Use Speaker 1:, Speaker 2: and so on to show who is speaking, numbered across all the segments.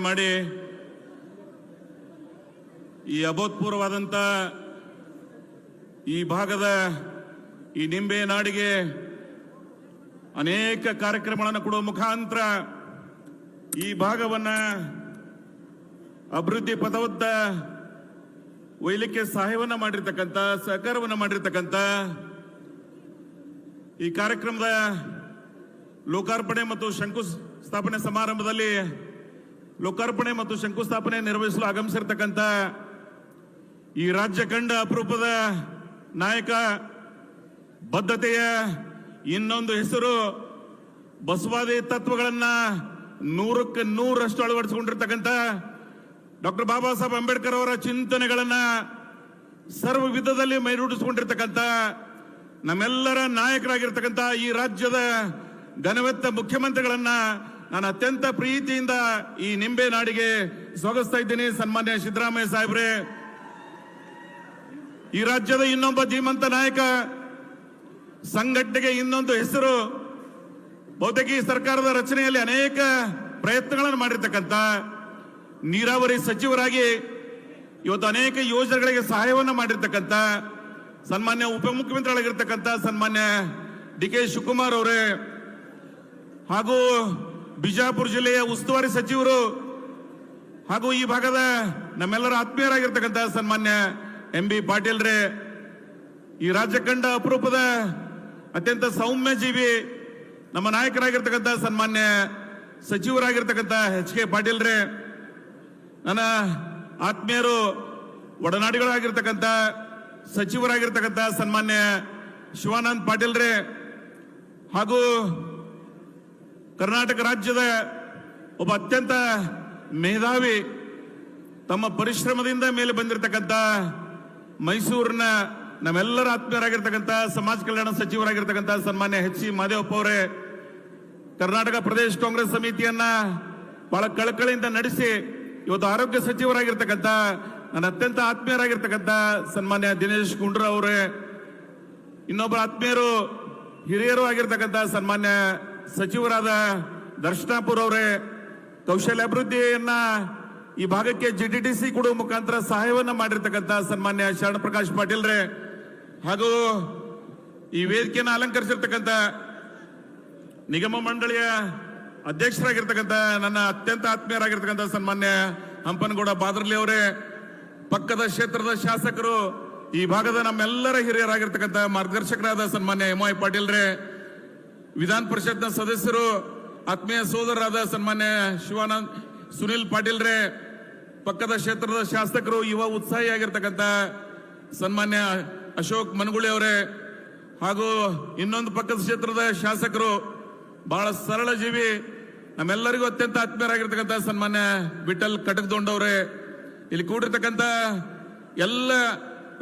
Speaker 1: ಮಾಡಿ ಈ ಅಭೂತಪೂರ್ವವಾದಂತ ಈ ಭಾಗದ ಈ ನಿಂಬೆ ನಾಡಿಗೆ ಅನೇಕ ಕಾರ್ಯಕ್ರಮಗಳನ್ನು ಕೊಡುವ ಮುಖಾಂತರ ಈ ಭಾಗವನ್ನ ಅಭಿವೃದ್ಧಿ ಪಥವತ್ತ ಒಯ್ಯಲಿಕ್ಕೆ ಸಹಾಯವನ್ನ ಮಾಡಿರ್ತಕ್ಕಂಥ ಸಹಕಾರವನ್ನ ಮಾಡಿರ್ತಕ್ಕಂಥ ಈ ಕಾರ್ಯಕ್ರಮದ ಲೋಕಾರ್ಪಣೆ ಮತ್ತು ಶಂಕುಸ್ಥಾಪನೆ ಸಮಾರಂಭದಲ್ಲಿ ಲೋಕಾರ್ಪಣೆ ಮತ್ತು ಶಂಕುಸ್ಥಾಪನೆ ನಿರ್ವಹಿಸಲು ಆಗಮಿಸಿರ್ತಕ್ಕಂಥ ಈ ರಾಜ್ಯ ಕಂಡ ಅಪರೂಪದ ನಾಯಕ, ಬದ್ಧತೆಯ ಇನ್ನೊಂದು ಹೆಸರು, ಬಸವಾದಿ ತತ್ವಗಳನ್ನ 100ಕ್ಕೆ 100ರಷ್ಟು ಅಳವಡಿಸಿಕೊಂಡಿರ್ತಕ್ಕಂಥ ಡಾಕ್ಟರ್ ಬಾಬಾ ಸಾಹೇಬ್ ಅಂಬೇಡ್ಕರ್ ಅವರ ಚಿಂತನೆಗಳನ್ನ ಸರ್ವ ವಿಧದಲ್ಲಿ ಮೈರೂಡಿಸಿಕೊಂಡಿರ್ತಕ್ಕಂಥ ನಮ್ಮೆಲ್ಲರ ನಾಯಕರಾಗಿರ್ತಕ್ಕಂಥ ಈ ರಾಜ್ಯದ ಘನವೆತ್ತ ಮುಖ್ಯಮಂತ್ರಿಗಳನ್ನ ನಾನು ಅತ್ಯಂತ ಪ್ರೀತಿಯಿಂದ ಈ ನಿಂಬೆ ನಾಡಿಗೆ ಸ್ವಾಗತಿಸ್ತಾ ಇದ್ದೀನಿ. ಸನ್ಮಾನ್ಯ ಸಿದ್ದರಾಮಯ್ಯ ಸಾಹೇಬ್ರೆ, ಈ ರಾಜ್ಯದ ಇನ್ನೊಬ್ಬ ಧೀಮಂತ ನಾಯಕ, ಸಂಘಟನೆಗೆ ಇನ್ನೊಂದು ಹೆಸರು, ಬಹುತೇಕ ಈ ಸರ್ಕಾರದ ರಚನೆಯಲ್ಲಿ ಅನೇಕ ಪ್ರಯತ್ನಗಳನ್ನು ಮಾಡಿರ್ತಕ್ಕಂಥ ನೀರಾವರಿ ಸಚಿವರಾಗಿ ಇವತ್ತು ಅನೇಕ ಯೋಜನೆಗಳಿಗೆ ಸಹಾಯವನ್ನು ಮಾಡಿರ್ತಕ್ಕಂಥ ಸನ್ಮಾನ್ಯ ಉಪಮುಖ್ಯಮಂತ್ರಿಗಳಾಗಿರ್ತಕ್ಕಂಥ ಸನ್ಮಾನ್ಯ ಡಿ ಕೆ ಶಿವಕುಮಾರ್ ಅವರೇ, ಹಾಗೂ ಬಿಜಾಪುರ ಜಿಲ್ಲೆಯ ಉಸ್ತುವಾರಿ ಸಚಿವರು ಹಾಗೂ ಈ ಭಾಗದ ನಮ್ಮೆಲ್ಲರ ಆತ್ಮೀಯರಾಗಿರ್ತಕ್ಕಂಥ ಸನ್ಮಾನ್ಯ ಎಂ ಬಿ ಪಾಟೀಲ್ ರೇ, ಈ ರಾಜ್ಯ ಕಂಡ ಅಪರೂಪದ ಅತ್ಯಂತ ಸೌಮ್ಯ ಜೀವಿ ನಮ್ಮ ನಾಯಕರಾಗಿರ್ತಕ್ಕಂಥ ಸನ್ಮಾನ್ಯ ಸಚಿವರಾಗಿರ್ತಕ್ಕಂಥ ಎಚ್ ಕೆ ಪಾಟೀಲ್ ರೇ, ನನ್ನ ಆತ್ಮೀಯರು ಒಡನಾಡಿಗಳಾಗಿರ್ತಕ್ಕಂಥ ಸಚಿವರಾಗಿರ್ತಕ್ಕಂಥ ಸನ್ಮಾನ್ಯ ಶಿವಾನಂದ್ ಪಾಟೀಲ್ ರೇ, ಹಾಗೂ ಕರ್ನಾಟಕ ರಾಜ್ಯದ ಒಬ್ಬ ಅತ್ಯಂತ ಮೇಧಾವಿ, ತಮ್ಮ ಪರಿಶ್ರಮದಿಂದ ಮೇಲೆ ಬಂದಿರತಕ್ಕಂಥ ಮೈಸೂರಿನ ನಮ್ಮೆಲ್ಲರ ಆತ್ಮೀಯರಾಗಿರ್ತಕ್ಕಂಥ ಸಮಾಜ ಕಲ್ಯಾಣ ಸಚಿವರಾಗಿರ್ತಕ್ಕಂಥ ಸನ್ಮಾನ್ಯ ಎಚ್ ಸಿ ಮಾದೇವಪ್ಪ ಅವರೇ, ಕರ್ನಾಟಕ ಪ್ರದೇಶ ಕಾಂಗ್ರೆಸ್ ಸಮಿತಿಯನ್ನ ಬಹಳ ಕಳಕಳಿಯಿಂದ ನಡೆಸಿ ಇವತ್ತು ಆರೋಗ್ಯ ಸಚಿವರಾಗಿರ್ತಕ್ಕಂಥ ನನ್ನ ಅತ್ಯಂತ ಆತ್ಮೀಯರಾಗಿರ್ತಕ್ಕಂಥ ಸನ್ಮಾನ್ಯ ದಿನೇಶ್ ಗುಂಡೂರಾವ್ ಅವರೇ, ಇನ್ನೊಬ್ಬರ ಆತ್ಮೀಯರು ಹಿರಿಯರು ಆಗಿರ್ತಕ್ಕಂಥ ಸನ್ಮಾನ್ಯ ಸಚಿವರಾದ ದರ್ಶನಾಪುರ್ ಅವರೇ, ಕೌಶಲ್ಯಾಭಿವೃದ್ಧಿಯನ್ನ ಈ ಭಾಗಕ್ಕೆ ಜಿಟಿಟಿಸಿ ಕೊಡುವ ಮುಖಾಂತರ ಸಹಾಯವನ್ನ ಮಾಡಿರ್ತಕ್ಕಂಥ ಸನ್ಮಾನ್ಯ ಶರಣ ಪ್ರಕಾಶ್ ಪಾಟೀಲ್ ರೇ, ಹಾಗೂ ಈ ವೇದಿಕೆಯನ್ನು ಅಲಂಕರಿಸಿರ್ತಕ್ಕಂಥ ನಿಗಮ ಮಂಡಳಿಯ ಅಧ್ಯಕ್ಷರಾಗಿರ್ತಕ್ಕಂಥ ನನ್ನ ಅತ್ಯಂತ ಆತ್ಮೀಯರಾಗಿರ್ತಕ್ಕಂಥ ಸನ್ಮಾನ್ಯ ಹಂಪನಗೌಡ ಬಾದರ್ಲಿ ಅವರೇ, ಪಕ್ಕದ ಕ್ಷೇತ್ರದ ಶಾಸಕರು, ಈ ಭಾಗದ ನಮ್ಮೆಲ್ಲರ ಹಿರಿಯರಾಗಿರ್ತಕ್ಕಂಥ ಮಾರ್ಗದರ್ಶಕರಾದ ಸನ್ಮಾನ್ಯ ಎಂ ಐ ಪಾಟೀಲ್ ರೇ, ವಿಧಾನ ಪರಿಷತ್ನ ಸದಸ್ಯರು, ಆತ್ಮೀಯ ಸೋದರರಾದ ಸನ್ಮಾನ್ಯ ಶಿವಾನಂದ್ ಸುನಿಲ್ ಪಾಟೀಲ್ ರೇ, ಪಕ್ಕದ ಕ್ಷೇತ್ರದ ಶಾಸಕರು, ಯುವ ಉತ್ಸಾಹಿಯಾಗಿರ್ತಕ್ಕಂಥ ಸನ್ಮಾನ್ಯ ಅಶೋಕ್ ಮನಗುಳಿ ಅವರೇ, ಹಾಗೂ ಇನ್ನೊಂದು ಪಕ್ಕದ ಕ್ಷೇತ್ರದ ಶಾಸಕರು, ಬಹಳ ಸರಳ ಜೀವಿ, ನಮ್ಮೆಲ್ಲರಿಗೂ ಅತ್ಯಂತ ಆತ್ಮೀಯರಾಗಿರ್ತಕ್ಕಂಥ ಸನ್ಮಾನ್ಯ ವಿಠಲ್ ಕಟಕದೊಂಡವರೇ, ಇಲ್ಲಿ ಕೂಡಿರ್ತಕ್ಕಂಥ ಎಲ್ಲ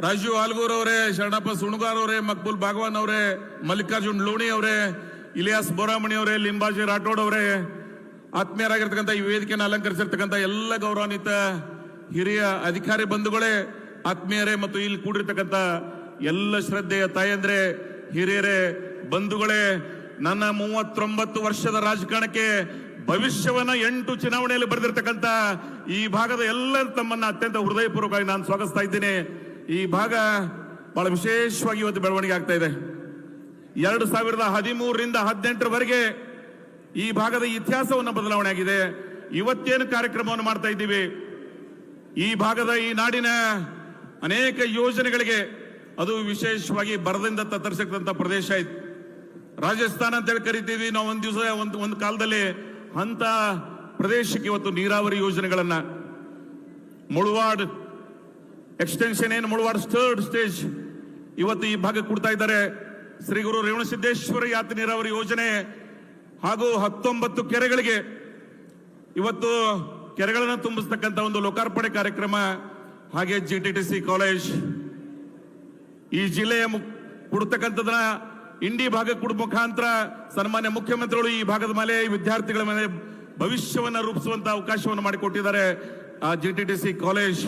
Speaker 1: ರಾಜೀವ್ ಆಲ್ಗೂರ್ ಅವರೇ, ಶರಣಪ್ಪ ಸುಣಗಾರ್ ಅವರೇ, ಮಕ್ಬೂಲ್ ಭಾಗವಾನ್ ಅವರೇ, ಮಲ್ಲಿಕಾರ್ಜುನ್ ಲೋಣಿ ಅವರೇ, ಇಲಿಯಾಸ್ ಬೋರಾಮಣಿ ಅವರೇ, ಲಿಂಬಾಜಿ ರಾಠೋಡ್ ಅವರೇ, ಆತ್ಮೀಯರಾಗಿರ್ತಕ್ಕಂಥ ಈ ವೇದಿಕೆಯನ್ನು ಅಲಂಕರಿಸಿರ್ತಕ್ಕಂಥ ಎಲ್ಲ ಗೌರವಾನ್ವಿತ ಹಿರಿಯ ಅಧಿಕಾರಿ ಬಂಧುಗಳೇ, ಆತ್ಮೀಯರೇ, ಮತ್ತು ಇಲ್ಲಿ ಕೂಡಿರ್ತಕ್ಕಂಥ ಎಲ್ಲ ಶ್ರದ್ಧೆಯ ತಾಯಂದ್ರೆ, ಹಿರಿಯರೇ, ಬಂಧುಗಳೇ, ನನ್ನ 39 ವರ್ಷದ ರಾಜಕಾರಣಕ್ಕೆ ಭವಿಷ್ಯವನ್ನ 8 ಚುನಾವಣೆಯಲ್ಲಿ ಬರೆದಿರ್ತಕ್ಕಂಥ ಈ ಭಾಗದ ಎಲ್ಲರೂ ತಮ್ಮನ್ನ ಅತ್ಯಂತ ಹೃದಯಪೂರ್ವಕವಾಗಿ ನಾನು ಸ್ವಾಗತಿಸ್ತಾ ಇದ್ದೀನಿ. ಈ ಭಾಗ ಬಹಳ ವಿಶೇಷವಾಗಿ ಇವತ್ತು ಬೆಳವಣಿಗೆ ಆಗ್ತಾ ಇದೆ. 2013ರಿಂದ 2018ರವರೆಗೆ ಈ ಭಾಗದ ಇತಿಹಾಸವನ್ನು ಬದಲಾವಣೆ ಆಗಿದೆ. ಇವತ್ತೇನು ಕಾರ್ಯಕ್ರಮವನ್ನು ಮಾಡ್ತಾ ಇದ್ದೀವಿ, ಈ ಭಾಗದ ಈ ನಾಡಿನ ಅನೇಕ ಯೋಜನೆಗಳಿಗೆ, ಅದು ವಿಶೇಷವಾಗಿ ಬರದಿಂದ ತತ್ತರಿಸತಕ್ಕಂಥ ಪ್ರದೇಶ ಇತ್ತು. ರಾಜಸ್ಥಾನ ಅಂತ ಹೇಳಿ ಕರಿತೀವಿ ನಾವು. ಒಂದ್ ದಿವಸ ಒಂದು ಕಾಲದಲ್ಲಿ ಅಂತ ಪ್ರದೇಶಕ್ಕೆ ಇವತ್ತು ನೀರಾವರಿ ಯೋಜನೆಗಳನ್ನ, ಮುಳವಾಡ್ ಎಕ್ಸ್ಟೆನ್ಷನ್ ಏನು ಮುಳವಾಡ್ 3rd ಸ್ಟೇಜ್ ಇವತ್ತು ಈ ಭಾಗಕ್ಕೆ ಕೊಡ್ತಾ ಇದ್ದಾರೆ. ಶ್ರೀ ಗುರು ರೇವಣಸಿದ್ದೇಶ್ವರ ಯಾತ್ರೆ ನೀರಾವರಿ ಯೋಜನೆ, ಹಾಗೂ 19 ಕೆರೆಗಳಿಗೆ ಇವತ್ತು ಕೆರೆಗಳನ್ನು ತುಂಬಿಸ್ತಕ್ಕಂಥ ಒಂದು ಲೋಕಾರ್ಪಣೆ ಕಾರ್ಯಕ್ರಮ, ಹಾಗೆ ಜಿಟಿಟಿಸಿ ಕಾಲೇಜ್ ಈ ಜಿಲ್ಲೆಯ ಕೊಡ್ತಕ್ಕಂಥದನ್ನ ಇಂಡಿ ಭಾಗಕ್ಕೆ ಕೊಡುವ ಮುಖಾಂತರ ಸನ್ಮಾನ್ಯ ಮುಖ್ಯಮಂತ್ರಿಗಳು ಈ ಭಾಗದ ಮೇಲೆ ವಿದ್ಯಾರ್ಥಿಗಳ ಮೇಲೆ ಭವಿಷ್ಯವನ್ನ ರೂಪಿಸುವಂತಹ ಅವಕಾಶವನ್ನು ಮಾಡಿಕೊಟ್ಟಿದ್ದಾರೆ ಆ ಜಿಟಿಟಿಸಿ ಕಾಲೇಜ್.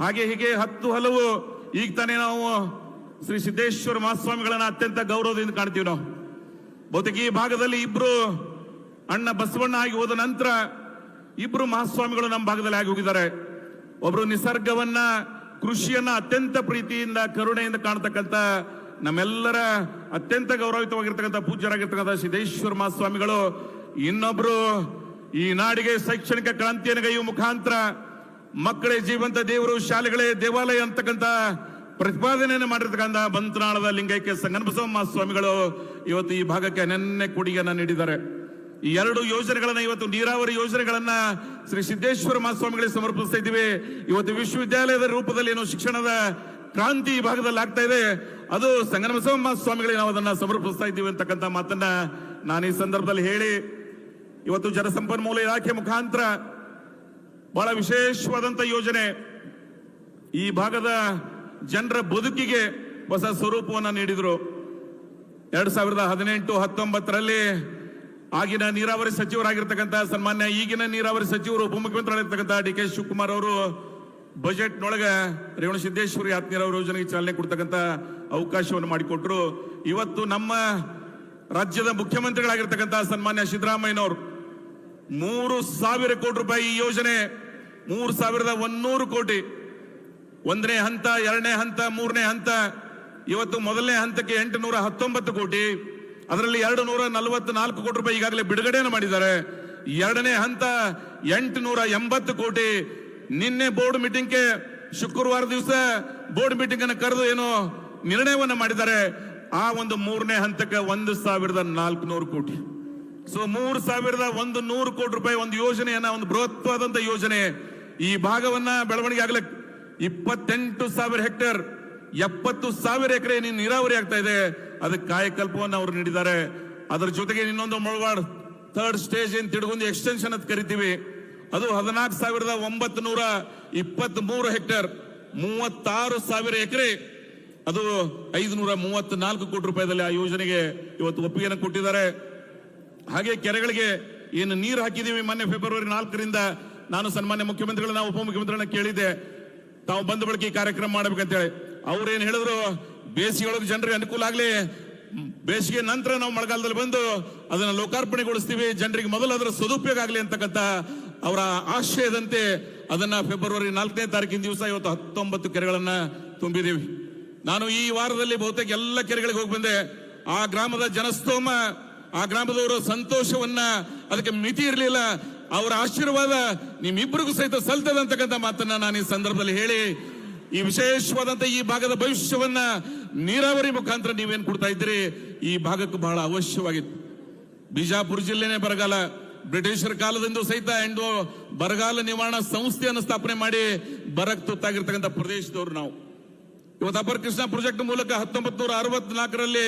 Speaker 1: ಹಾಗೆ ಹೀಗೆ 10 ಹಲವು. ಈಗ ತಾನೇ ನಾವು ಶ್ರೀ ಸಿದ್ದೇಶ್ವರ ಮಹಾಸ್ವಾಮಿಗಳನ್ನ ಅತ್ಯಂತ ಗೌರವದಿಂದ ಕಾಣ್ತೀವಿ ನಾವು. ಬಹುತೇಕ ಈ ಭಾಗದಲ್ಲಿ ಇಬ್ರು ಅಣ್ಣ ಬಸವಣ್ಣ ಆಗಿ ಹೋದ ನಂತರ ಇಬ್ರು ಮಹಾಸ್ವಾಮಿಗಳು ನಮ್ಮ ಭಾಗದಲ್ಲಿ ಆಗಿ ಹೋಗಿದ್ದಾರೆ. ಒಬ್ರು ನಿಸರ್ಗವನ್ನ, ಕೃಷಿಯನ್ನ ಅತ್ಯಂತ ಪ್ರೀತಿಯಿಂದ ಕರುಣೆಯಿಂದ ಕಾಣ್ತಕ್ಕಂಥ ನಮ್ಮೆಲ್ಲರ ಅತ್ಯಂತ ಗೌರವಿತವಾಗಿರ್ತಕ್ಕಂಥ ಪೂಜ್ಯರಾಗಿರ್ತಕ್ಕಂಥ ಸಿದ್ದೇಶ್ವರ ಮಹಾಸ್ವಾಮಿಗಳು. ಇನ್ನೊಬ್ರು ಈ ನಾಡಿಗೆ ಶೈಕ್ಷಣಿಕ ಕ್ರಾಂತಿಯನ್ನು ಗೈಯುವ ಮುಖಾಂತರ ಮಕ್ಕಳೇ ಜೀವಂತ ದೇವರು, ಶಾಲೆಗಳೇ ದೇವಾಲಯ ಅಂತಕ್ಕಂಥ ಪ್ರತಿಪಾದನೆಯನ್ನು ಮಾಡಿರ್ತಕ್ಕಂಥ ಬಂತನಾಳದ ಲಿಂಗೈಕ್ಯ ಸಂಗನಬಸವ ಮಹಾಸ್ವಾಮಿಗಳು ಇವತ್ತು ಈ ಭಾಗಕ್ಕೆ ಅನನ್ಯ ಕೊಡುಗೆಯನ್ನು ನೀಡಿದ್ದಾರೆ. ಈ ಎರಡು ಯೋಜನೆಗಳನ್ನ, ಇವತ್ತು ನೀರಾವರಿ ಯೋಜನೆಗಳನ್ನ ಶ್ರೀ ಸಿದ್ದೇಶ್ವರ ಮಹಾಸ್ವಾಮಿಗಳಿಗೆ ಸಮರ್ಪಿಸ್ತಾ ಇದ್ದೀವಿ. ಇವತ್ತು ವಿಶ್ವವಿದ್ಯಾಲಯದ ರೂಪದಲ್ಲಿ ಏನು ಶಿಕ್ಷಣದ ಕ್ರಾಂತಿ ಈ ಭಾಗದಲ್ಲಿ ಆಗ್ತಾ ಇದೆ, ಅದು ಸಂಗನಬಸವ ಮಹಾಸ್ವಾಮಿಗಳಿಗೆ ನಾವು ಅದನ್ನ ಸಮರ್ಪಿಸ್ತಾ ಇದ್ದೀವಿ ಅಂತಕ್ಕಂಥ ಮಾತನ್ನ ನಾನು ಈ ಸಂದರ್ಭದಲ್ಲಿ ಹೇಳಿ, ಇವತ್ತು ಜಲಸಂಪನ್ಮೂಲ ಇಲಾಖೆ ಮುಖಾಂತರ ಬಹಳ ವಿಶೇಷವಾದಂತ ಯೋಜನೆ ಈ ಭಾಗದ ಜನರ ಬದುಕಿಗೆ ಹೊಸ ಸ್ವರೂಪವನ್ನು ನೀಡಿದ್ರು. 2018-19 ಆಗಿನ ನೀರಾವರಿ ಸಚಿವರಾಗಿರ್ತಕ್ಕಂಥ ಸನ್ಮಾನ್ಯ ಈಗಿನ ನೀರಾವರಿ ಸಚಿವರು ಉಪಮುಖ್ಯಮಂತ್ರಿಗಳಿರ್ತಕ್ಕಂಥ ಡಿ.ಕೆ. ಶಿವಕುಮಾರ್ ಅವರು ಬಜೆಟ್ನೊಳಗೆ ರೇವಣಸಿದ್ದೇಶ್ವರ ಯಾತ್ನೀರಾವರಿ ಯೋಜನೆಗೆ ಚಾಲನೆ ಕೊಡ್ತಕ್ಕಂಥ ಅವಕಾಶವನ್ನು ಮಾಡಿಕೊಟ್ರು. ಇವತ್ತು ನಮ್ಮ ರಾಜ್ಯದ ಮುಖ್ಯಮಂತ್ರಿಗಳಾಗಿರ್ತಕ್ಕಂಥ ಸನ್ಮಾನ್ಯ ಸಿದ್ದರಾಮಯ್ಯನವರು 3,000 ಕೋಟಿ ರೂಪಾಯಿ ಈ ಯೋಜನೆ, 3,100 ಕೋಟಿ, 1ನೇ ಹಂತ, 2ನೇ ಹಂತ, 3ನೇ ಹಂತ. ಇವತ್ತು ಮೊದಲನೇ ಹಂತಕ್ಕೆ 819 ಕೋಟಿ, ಅದರಲ್ಲಿ 244 ಕೋಟಿ ರೂಪಾಯಿ ಈಗಾಗಲೇ ಬಿಡುಗಡೆಯನ್ನು ಮಾಡಿದ್ದಾರೆ. 2ನೇ ಹಂತ 880 ಕೋಟಿ. ನಿನ್ನೆ ಬೋರ್ಡ್ ಮೀಟಿಂಗ್ಗೆ, ಶುಕ್ರವಾರ ದಿವಸ ಬೋರ್ಡ್ ಮೀಟಿಂಗ್ ಅನ್ನು ಕರೆದು ಏನು ನಿರ್ಣಯವನ್ನ ಮಾಡಿದ್ದಾರೆ. ಆ ಒಂದು 3ನೇ ಹಂತಕ್ಕೆ 1,400 ಕೋಟಿ. ಸೊ 3,100 ಕೋಟಿ ರೂಪಾಯಿ ಒಂದು ಯೋಜನೆಯನ್ನ, ಒಂದು ಬೃಹತ್ವಾದಂತ ಯೋಜನೆ ಈ ಭಾಗವನ್ನ ಬೆಳವಣಿಗೆ ಆಗ್ಲಿಕ್ಕೆ 28,000 ಹೆಕ್ಟೇರ್, 70,000 ಎಕರೆ ನೀರಾವರಿ ಆಗ್ತಾ ಇದೆ. ಅದಕ್ಕೆ ಕಾಯಕಲ್ಪವನ್ನು ಅವರು ನೀಡಿದ್ದಾರೆ. ಅದರ ಜೊತೆಗೆ ಇನ್ನೊಂದು ಮುಳವಾಡ್ 3rd ಸ್ಟೇಜ್ ಏನ್ ತಿಡುಗುಂದಿ ಎಕ್ಸ್ಟೆನ್ಷನ್ ಅಂತ ಕರಿತೀವಿ, ಅದು 14,923 ಹೆಕ್ಟೇರ್, 36,000 ಎಕರೆ, ಅದು 534 ಕೋಟಿ ರೂಪಾಯಿದಲ್ಲಿ ಆ ಯೋಜನೆಗೆ ಇವತ್ತು ಒಪ್ಪಿಗೆಯನ್ನು ಕೊಟ್ಟಿದ್ದಾರೆ. ಹಾಗೆ ಕೆರೆಗಳಿಗೆ ಏನು ನೀರು ಹಾಕಿದೀವಿ, ಮೊನ್ನೆ ಫೆಬ್ರವರಿ 4ರಿಂದ ನಾನು ಸನ್ಮಾನ್ಯ ಮುಖ್ಯಮಂತ್ರಿಗಳನ್ನ, ಉಪಮುಖ್ಯಮಂತ್ರಿಗಳನ್ನ ಕೇಳಿದ್ದೆ, ತಾವು ಬಂದ ಬಳಿಕ ಈ ಕಾರ್ಯಕ್ರಮ ಮಾಡಬೇಕಂತೇಳಿ. ಅವ್ರೇನ್ ಹೇಳಿದ್ರು, ಬೇಸಿಗೆಯೊಳಗೆ ಜನರಿಗೆ ಅನುಕೂಲ ಆಗ್ಲಿ, ಬೇಸಿಗೆ ನಂತರ ನಾವು ಮಳೆಗಾಲದಲ್ಲಿ ಬಂದು ಅದನ್ನ ಲೋಕಾರ್ಪಣೆಗೊಳಿಸ್ತೀವಿ, ಜನರಿಗೆ ಮೊದಲು ಅದರ ಸದುಪಯೋಗ ಆಗಲಿ ಅಂತಕ್ಕಂಥ ಅವರ ಆಶಯದಂತೆ ಅದನ್ನ ಫೆಬ್ರವರಿ 4ನೇ ತಾರೀಕಿನ ದಿವಸ ಇವತ್ತು 19 ಕೆರೆಗಳನ್ನ ತುಂಬಿದೀವಿ. ನಾನು ಈ ವಾರದಲ್ಲಿ ಬಹುತೇಕ ಎಲ್ಲ ಕೆರೆಗಳಿಗೆ ಹೋಗಿ ಬಂದೆ. ಆ ಗ್ರಾಮದ ಜನಸ್ತೋಮ, ಆ ಗ್ರಾಮದವರ ಸಂತೋಷವನ್ನ, ಅದಕ್ಕೆ ಮಿತಿ ಇರಲಿಲ್ಲ. ಅವರ ಆಶೀರ್ವಾದ ನಿಮ್ಮಿಬ್ಬರಿಗೂ ಸಹಿತ ಸಲ್ತದೆ ಅಂತಕ್ಕಂಥ ಮಾತನ್ನ ನಾನು ಈ ಸಂದರ್ಭದಲ್ಲಿ ಹೇಳಿ, ಈ ವಿಶೇಷವಾದಂತ ಈ ಭಾಗದ ಭವಿಷ್ಯವನ್ನ ನೀರಾವರಿ ಮುಖಾಂತರ ನೀವೇನ್ ಕೊಡ್ತಾ ಇದ್ದೀರಿ, ಈ ಭಾಗಕ್ಕೆ ಬಹಳ ಅವಶ್ಯವಾಗಿತ್ತು. ಬಿಜಾಪುರ ಜಿಲ್ಲೆನೇ ಬರಗಾಲ, ಬ್ರಿಟಿಷರ ಕಾಲದಿಂದ ಸಹಿತ ಬರಗಾಲ ನಿವಾರಣಾ ಸಂಸ್ಥೆಯನ್ನು ಸ್ಥಾಪನೆ ಮಾಡಿ ಬರಕ್ ತುತ್ತಾಗಿರ್ತಕ್ಕಂಥ ಪ್ರದೇಶದವರು ನಾವು. ಇವತ್ತು ಅಪರ ಕೃಷ್ಣ ಪ್ರಾಜೆಕ್ಟ್ ಮೂಲಕ 1964ರಲ್ಲಿ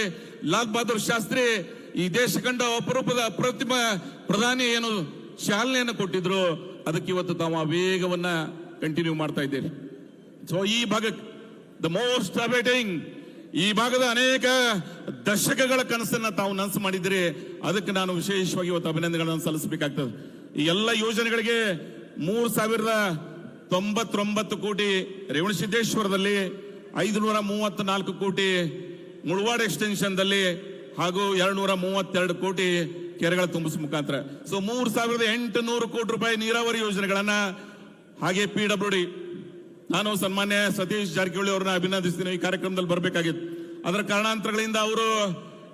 Speaker 1: ಲಾಲ್ ಬಹದ್ದೂರ್ ಶಾಸ್ತ್ರಿ ಈ ದೇಶ ಕಂಡ ಅಪರೂಪದ ಅಪ್ರತಿಮ ಪ್ರಧಾನಿ ಏನು ಚಾಲನೆಯನ್ನು ಕೊಟ್ಟಿದ್ರು, ಅದಕ್ಕೆ ಇವತ್ತು ತಾವು ಆ ವೇಗವನ್ನ ಕಂಟಿನ್ಯೂ ಮಾಡ್ತಾ ಇದ್ದೇವೆ. ಸೊ ಈ ಭಾಗಕ್ಕೆ ದ ಮೋಸ್ಟ್ ಅವೇಟಿಂಗ್, ಈ ಭಾಗದ ಅನೇಕ ದಶಕಗಳ ಕನಸನ್ನ ತಾವು ನನಸು ಮಾಡಿದ್ರೆ ಅದಕ್ಕೆ ನಾನು ವಿಶೇಷವಾಗಿ ಇವತ್ತು ಅಭಿನಂದನೆಗಳನ್ನು ಸಲ್ಲಿಸಬೇಕಾಗ್ತದೆ. ಈ ಎಲ್ಲ ಯೋಜನೆಗಳಿಗೆ 3,099 ಕೋಟಿ ರೇವಣಸಿದ್ದೇಶ್ವರದಲ್ಲಿ, 534 ಕೋಟಿ ಮುಳವಾಡ್ ಎಕ್ಸ್ಟೆನ್ಷನ್ ದಲ್ಲಿ, ಹಾಗೂ 232 ಕೋಟಿ ಕೆರೆಗಳ ತುಂಬಿಸುವ ಮುಖಾಂತರ. ಸೊ 3,800 ಕೋಟಿ ರೂಪಾಯಿ ನೀರಾವರಿ ಯೋಜನೆಗಳನ್ನ, ಹಾಗೆ PWD, ನಾನು ಸನ್ಮಾನ್ಯ ಸತೀಶ್ ಜಾರಕಿಹೊಳಿ ಅವರನ್ನ ಅಭಿನಂದಿಸ್ತೀನಿ. ಈ ಕಾರ್ಯಕ್ರಮದಲ್ಲಿ ಬರಬೇಕಾಗಿತ್ತು, ಅದರ ಕಾರಣಾಂತರಗಳಿಂದ ಅವರು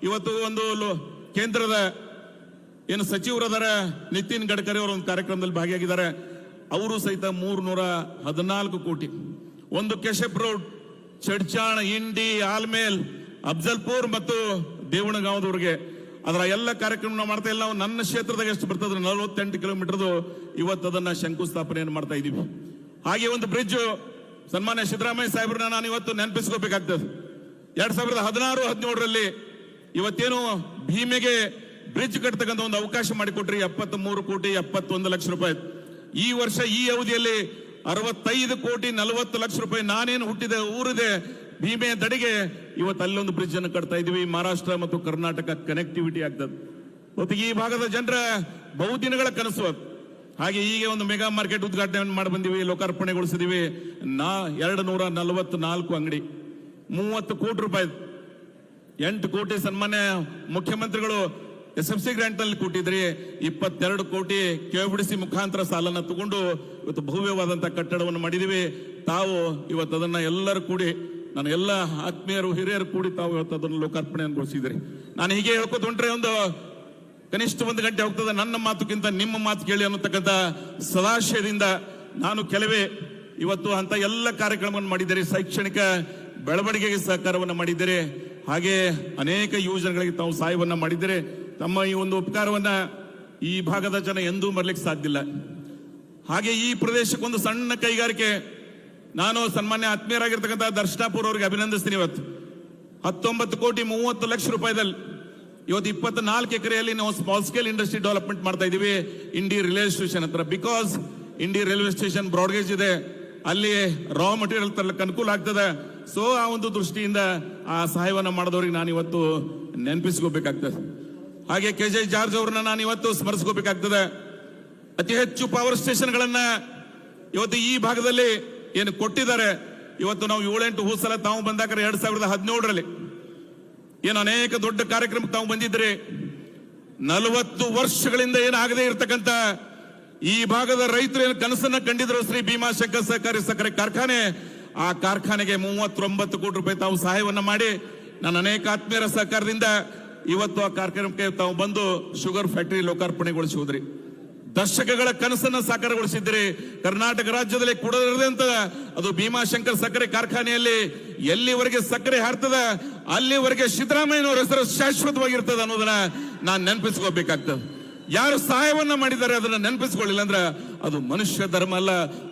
Speaker 1: ಇವತ್ತು ಒಂದು ಕೇಂದ್ರದ ಏನು ಸಚಿವರದಾರ ನಿತಿನ್ ಗಡ್ಕರಿ ಅವರು ಒಂದು ಕಾರ್ಯಕ್ರಮದಲ್ಲಿ ಭಾಗಿಯಾಗಿದ್ದಾರೆ. ಅವರು ಸಹಿತ 314 ಕೋಟಿ, ಒಂದು ಕೆಶಪ್ ರೋಡ್, ಚಡ್ಚಾಣ್, ಇಂಡಿ, ಆಲ್ಮೇಲ್, ಅಫ್ಜಲ್ಪುರ್ ಮತ್ತು ದೇವಣಗಾಂವದವರೆಗೆ ಅದರ ಎಲ್ಲ ಕಾರ್ಯಕ್ರಮ ಮಾಡ್ತಾ ಇಲ್ಲ. ನಾವು ನನ್ನ ಕ್ಷೇತ್ರದಾಗ ಎಷ್ಟು ಬರ್ತದೆ 48 ಕಿಲೋಮೀಟರ್ದು ಇವತ್ತು ಅದನ್ನ ಶಂಕುಸ್ಥಾಪನೆಯನ್ನು ಮಾಡ್ತಾ ಇದ್ದೀವಿ. ಹಾಗೆ ಒಂದು ಬ್ರಿಡ್ಜ್ ಸನ್ಮಾನ್ಯ ಸಿದ್ದರಾಮಯ್ಯ ಸಾಹೇಬ್ರನ್ನ ನಾನು ಇವತ್ತು ನೆನಪಿಸ್ಕೋಬೇಕಾಗ್ತದೆ. 2016-17ರಲ್ಲಿ ಇವತ್ತೇನು ಭೀಮೆಗೆ ಬ್ರಿಡ್ಜ್ ಕಟ್ಟತಕ್ಕಂಥ ಒಂದು ಅವಕಾಶ ಮಾಡಿಕೊಟ್ರಿ, 73 ಕೋಟಿ 71 ಲಕ್ಷ ರೂಪಾಯಿ. ಈ ವರ್ಷ ಈ ಅವಧಿಯಲ್ಲಿ 65 ಕೋಟಿ 40 ಲಕ್ಷ ರೂಪಾಯಿ ನಾನೇನು ಹುಟ್ಟಿದ ಊರಿದೆ ಭೀಮೆ ದಡಿಗೆ ಇವತ್ತು ಅಲ್ಲೊಂದು ಬ್ರಿಡ್ಜ್ ಅನ್ನು ಕಟ್ತಾ ಇದೀವಿ. ಮಹಾರಾಷ್ಟ್ರ ಮತ್ತು ಕರ್ನಾಟಕ ಕನೆಕ್ಟಿವಿಟಿ ಆಗ್ತದೆ. ಇವತ್ತಿಗೆ ಈ ಭಾಗದ ಜನರ ಬಹುದಿನಗಳ ಕನಸು ಅದು. ಹಾಗೆ ಈಗ ಒಂದು ಮೆಗಾ ಮಾರ್ಕೆಟ್ ಉದ್ಘಾಟನೆ ಮಾಡಿ ಬಂದಿವಿ, ಲೋಕಾರ್ಪಣೆಗೊಳಿಸಿದೀವಿ. 244 ಅಂಗಡಿ, 30 ಕೋಟಿ ರೂಪಾಯಿ, 8 ಕೋಟಿ ಸನ್ಮಾನ್ಯ ಮುಖ್ಯಮಂತ್ರಿಗಳು SFC ಗ್ರಾಂಟ್ ನಲ್ಲಿ ಕೊಟ್ಟಿದ್ರಿ 22 ಕೋಟಿ KFDC ಮುಖಾಂತರ ಸಾಲನ ತಗೊಂಡು ಇವತ್ತು ಭವ್ಯವಾದಂತಹ ಕಟ್ಟಡವನ್ನು ಮಾಡಿದೀವಿ. ತಾವು ಇವತ್ತು ಅದನ್ನ ಎಲ್ಲರೂ ಕೂಡಿ, ನಾನು ಎಲ್ಲ ಆತ್ಮೀಯರು ಹಿರಿಯರು ಕೂಡಿ ತಾವು ಇವತ್ತು ಅದನ್ನು ಲೋಕಾರ್ಪಣೆಗೊಳಿಸಿದ್ರಿ. ನಾನು ಹೀಗೆ ಹೇಳ್ಕೊತ ಹೊಂಟ್ರೆ ಒಂದು ಕನಿಷ್ಠ 1 ಗಂಟೆ ಹೋಗ್ತದೆ. ನನ್ನ ಮಾತುಕ್ಕಿಂತ ನಿಮ್ಮ ಮಾತು ಕೇಳಿ ಅನ್ನತಕ್ಕಂಥ ಸದಾಶಯದಿಂದ ನಾನು ಕೆಲವೇ ಇವತ್ತು ಅಂತ ಎಲ್ಲ ಕಾರ್ಯಕ್ರಮವನ್ನು ಮಾಡಿದ್ದೇನೆ. ಶೈಕ್ಷಣಿಕ ಬೆಳವಣಿಗೆಗೆ ಸಹಕಾರವನ್ನು ಮಾಡಿದ್ದೇನೆ. ಹಾಗೆ ಅನೇಕ ಯೋಜನೆಗಳಿಗೆ ತಾವು ಸಹಾಯವನ್ನ ಮಾಡಿದ್ದೇನೆ. ತಮ್ಮ ಈ ಒಂದು ಉಪಕಾರವನ್ನ ಈ ಭಾಗದ ಜನ ಎಂದೂ ಮರಲಿಕ್ಕೆ ಸಾಧ್ಯ ಇಲ್ಲ. ಹಾಗೆ ಈ ಪ್ರದೇಶಕ್ಕೊಂದು ಸಣ್ಣ ಕೈಗಾರಿಕೆ, ನಾನು ಸನ್ಮಾನ್ಯ ಆತ್ಮೀಯರಾಗಿರ್ತಕ್ಕಂಥ ದರ್ಶನಾಪುರ ಅವರಿಗೆ ಅಭಿನಂದಿಸ್ತೀನಿ. ಇವತ್ತು 19 ಕೋಟಿ 30 ಲಕ್ಷ ರೂಪಾಯಿದಲ್ಲಿ ಇವತ್ತು 24 ಎಕರೆಯಲ್ಲಿ ನಾವು ಸ್ಮಾಲ್ ಸ್ಕೇಲ್ ಇಂಡಸ್ಟ್ರಿ ಡೆವಲಪ್ಮೆಂಟ್ ಮಾಡ್ತಾ ಇದೀವಿ ಇಂಡಿ ರೈಲ್ವೆ ಸ್ಟೇಷನ್ ಹತ್ರ. Because Indi railway station broad gauge ಇದೆ, ಅಲ್ಲಿ ರಾ ಮಟೀರಿಯಲ್ ತರಲಿಕ್ಕೆ ಅನುಕೂಲ ಆಗ್ತದೆ. ಸೊ ಆ ಒಂದು ದೃಷ್ಟಿಯಿಂದ ಆ ಸಹಾಯವನ್ನ ಮಾಡಿದವ್ರಿಗೆ ನಾನು ಇವತ್ತು ನೆನಪಿಸ್ಕೋಬೇಕಾಗ್ತದೆ. ಹಾಗೆ KJ ಜಾರ್ಜ್ ಅವ್ರನ್ನ ನಾನು ಇವತ್ತು ಸ್ಮರಿಸ್ಕೋಬೇಕಾಗ್ತದೆ. ಅತಿ ಹೆಚ್ಚು ಪವರ್ ಸ್ಟೇಷನ್ ಗಳನ್ನ ಇವತ್ತು ಈ ಭಾಗದಲ್ಲಿ ಏನು ಕೊಟ್ಟಿದ್ದಾರೆ. ಇವತ್ತು ನಾವು 7-8 ಸಲ ತಾವು ಬಂದಾಗ 2017ರಲ್ಲಿ ಏನು ಅನೇಕ ದೊಡ್ಡ ಕಾರ್ಯಕ್ರಮಕ್ಕೆ ತಾವು ಬಂದಿದ್ರಿ. 40 ವರ್ಷಗಳಿಂದ ಏನಾಗದೇ ಇರತಕ್ಕಂತ ಈ ಭಾಗದ ರೈತರು ಏನು ಕನಸನ್ನ ಕಂಡಿದ್ರು, ಶ್ರೀ ಭೀಮಾಶಂಕರ್ ಸಹಕಾರಿ ಸಕ್ಕರೆ ಕಾರ್ಖಾನೆ, ಆ ಕಾರ್ಖಾನೆಗೆ 39 ಕೋಟಿ ರೂಪಾಯಿ ತಾವು ಸಹಾಯವನ್ನ ಮಾಡಿ ನನ್ನ ಅನೇಕ ಆತ್ಮೀಯರ ಸಹಕಾರದಿಂದ ಇವತ್ತು ಆ ಕಾರ್ಯಕ್ರಮಕ್ಕೆ ತಾವು ಬಂದು ಶುಗರ್ ಫ್ಯಾಕ್ಟರಿ ಲೋಕಾರ್ಪಣೆಗೊಳಿಸುವುದ್ರಿ. ದಶಕಗಳ ಕನಸನ್ನ ಸಾಕಾರಗೊಳಿಸಿದ್ರಿ. ಕರ್ನಾಟಕ ರಾಜ್ಯದಲ್ಲಿ ಕೊಡದಿರದಂತ ಅದು ಭೀಮಾಶಂಕರ್ ಸಕ್ಕರೆ ಕಾರ್ಖಾನೆಯಲ್ಲಿ ಎಲ್ಲಿವರೆಗೆ ಸಕ್ಕರೆ ಹಾರ್ತದ ಅಲ್ಲಿವರೆಗೆ ಸಿದ್ದರಾಮಯ್ಯನವರ ಹೆಸರು ಶಾಶ್ವತವಾಗಿರ್ತದೆ ಅನ್ನೋದನ್ನ ನಾನು ನೆನಪಿಸ್ಕೋಬೇಕಾಗ್ತದೆ. ಯಾರು ಸಹಾಯವನ್ನ ಮಾಡಿದ್ದಾರೆ ಅದನ್ನ ನೆನಪಿಸ್ಕೊಳ್ಳಿಲ್ಲ ಅಂದ್ರ ಅದು ಮನುಷ್ಯ ಧರ್ಮ ಅಲ್ಲ,